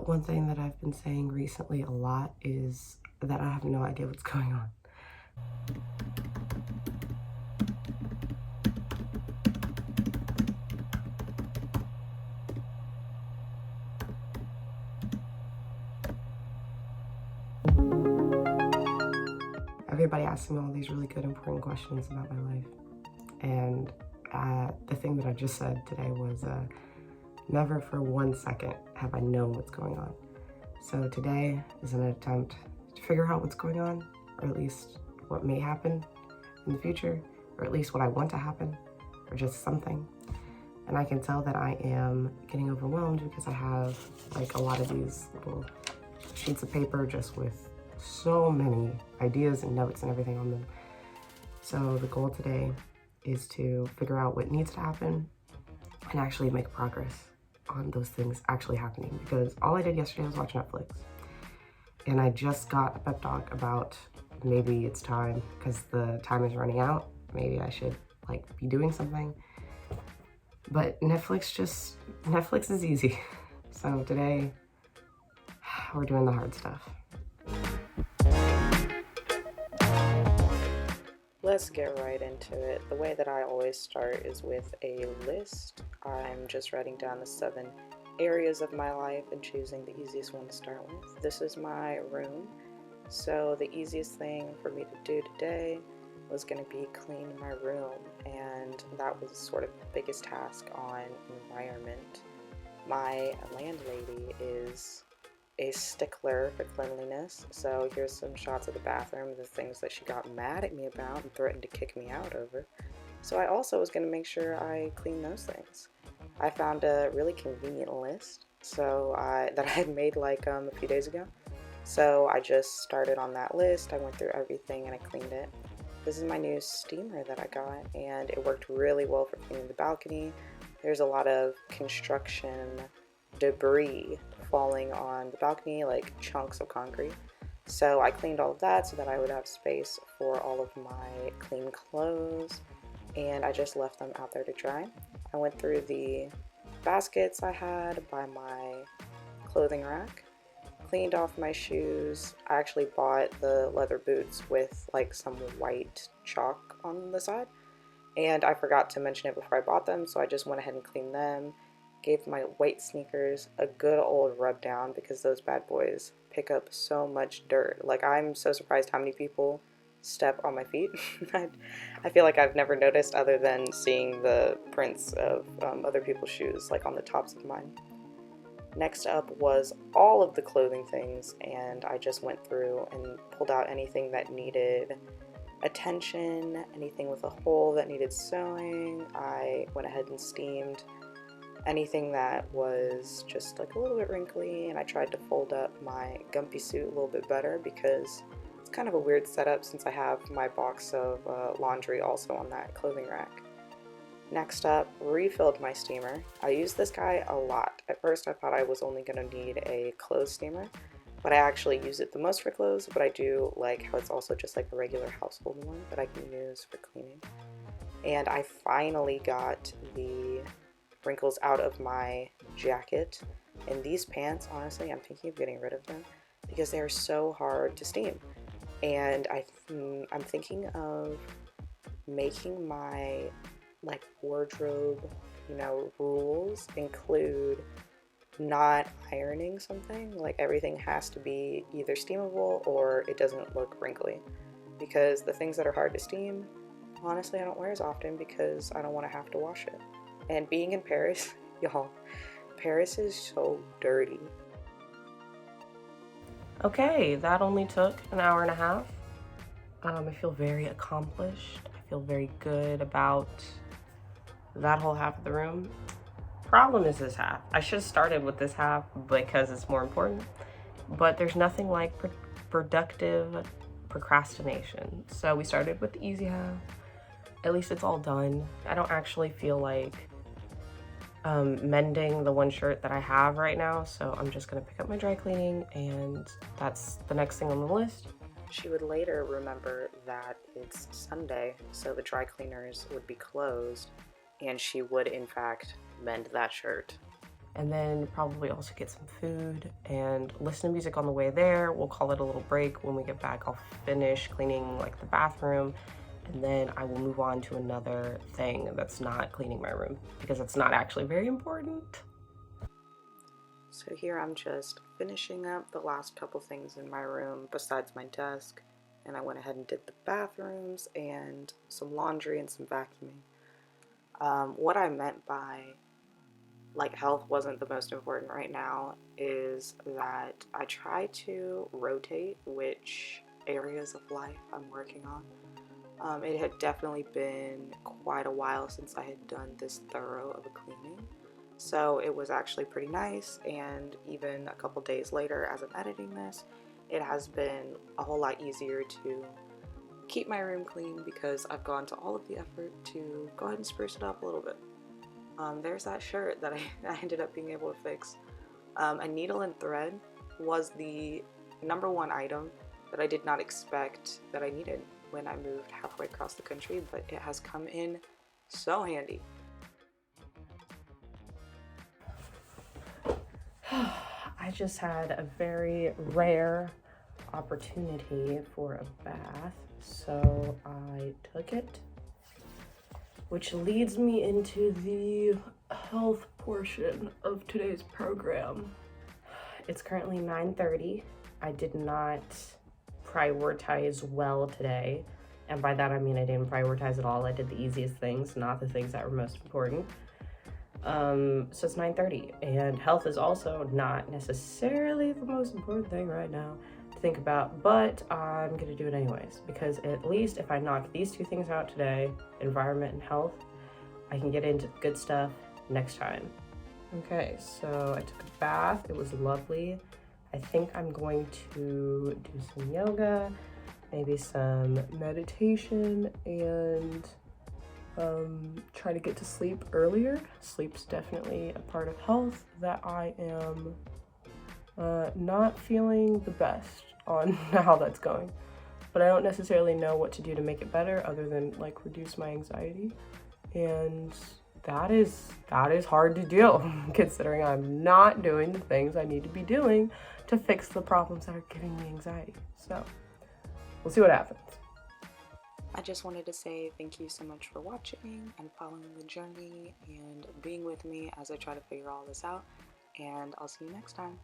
One thing that I've been saying recently a lot is that I have no idea what's going on. Everybody asks me all these really good, important questions about my life. And the thing that I just said today was never for 1 second have I known what's going on. So today is an attempt to figure out what's going on, or at least what may happen in the future, or at least what I want to happen, or just something. And I can tell that I am getting overwhelmed because I have like a lot of these little sheets of paper just with so many ideas and notes and everything on them. So the goal today is to figure out what needs to happen and actually make progress on those things actually happening, because all I did yesterday was watch Netflix. And I just got a pep talk about maybe it's time, because the time is running out. Maybe I should like be doing something. But Netflix is easy. So today we're doing the hard stuff. Let's get right into it. The way that I always start is with a list. I'm just writing down the 7 areas of my life and choosing the easiest one to start with. This is my room, so the easiest thing for me to do today was going to be clean my room, and that was sort of the biggest task on environment. My landlady is a stickler for cleanliness, so here's some shots of the bathroom, the things that she got mad at me about and threatened to kick me out over. So I also was going to make sure I clean those things. I found a really convenient list that I had made like a few days ago. So I just started on that list, I went through everything and I cleaned it. This is my new steamer that I got, and it worked really well for cleaning the balcony. There's a lot of construction debris falling on the balcony, like chunks of concrete. So I cleaned all of that so that I would have space for all of my clean clothes, and I just left them out there to dry. I went through the baskets I had by my clothing rack, cleaned off my shoes. I actually bought the leather boots with like some white chalk on the side, and I forgot to mention it before I bought them, so I just went ahead and cleaned them. Gave my white sneakers a good old rub down because those bad boys pick up so much dirt. Like, I'm so surprised how many people step on my feet. I feel like I've never noticed, other than seeing the prints of other people's shoes like on the tops of mine. Next up was all of the clothing things, and I just went through and pulled out anything that needed attention, anything with a hole that needed sewing. I went ahead and steamed anything that was just like a little bit wrinkly, and I tried to fold up my gumpy suit a little bit better because it's kind of a weird setup since I have my box of laundry also on that clothing rack. Next up, refilled my steamer. I use this guy a lot. At first I thought I was only going to need a clothes steamer, but I actually use it the most for clothes, but I do like how it's also just like a regular household one that I can use for cleaning. And I finally got the wrinkles out of my jacket, and these pants, honestly, I'm thinking of getting rid of them because they are so hard to steam. And I'm thinking of making my like wardrobe, rules include not ironing something. Like, everything has to be either steamable or it doesn't look wrinkly, because the things that are hard to steam, honestly, I don't wear as often because I don't want to have to wash it. And being in Paris, y'all, Paris is so dirty. Okay, that only took an hour and a half. I feel very accomplished. I feel very good about that whole half of the room. Problem is this half. I should have started with this half because it's more important, but there's nothing like productive procrastination. So we started with the easy half. At least it's all done. I don't actually feel like mending the one shirt that I have right now, so I'm just gonna pick up my dry cleaning, and that's the next thing on the list. She would later remember that it's Sunday, so the dry cleaners would be closed, and she would in fact mend that shirt. and then probably also get some food and listen to music on the way there. We'll call it a little break. When we get back, I'll finish cleaning like the bathroom, and then I will move on to another thing that's not cleaning my room because it's not actually very important. So here I'm just finishing up the last couple things in my room besides my desk, and I went ahead and did the bathrooms and some laundry and some vacuuming. What I meant by like health wasn't the most important right now is that I try to rotate which areas of life I'm working on. It had definitely been quite a while since I had done this thorough of a cleaning. So it was actually pretty nice, and even a couple days later as I'm editing this, it has been a whole lot easier to keep my room clean because I've gone to all of the effort to go ahead and spruce it up a little bit. There's that shirt that I ended up being able to fix. A needle and thread was the #1 item that I did not expect that I needed when I moved halfway across the country, but it has come in so handy. I just had a very rare opportunity for a bath, so I took it, which leads me into the health portion of today's program. It's currently 9:30. I did not prioritize well today, and by that I mean I didn't prioritize at all. I did the easiest things, not the things that were most important. So it's 9:30, and health is also not necessarily the most important thing right now to think about, but I'm gonna do it anyways, because at least if I knock these two things out today, environment and health, I can get into the good stuff next time. Okay, so I took a bath. It was lovely. I think I'm going to do some yoga, maybe some meditation, and try to get to sleep earlier. Sleep's definitely a part of health that I am not feeling the best on how that's going, but I don't necessarily know what to do to make it better other than like reduce my anxiety, and that is hard to do considering I'm not doing the things I need to be doing to fix the problems that are giving me anxiety. So we'll see what happens. I just wanted to say thank you so much for watching and following the journey and being with me as I try to figure all this out, and I'll see you next time.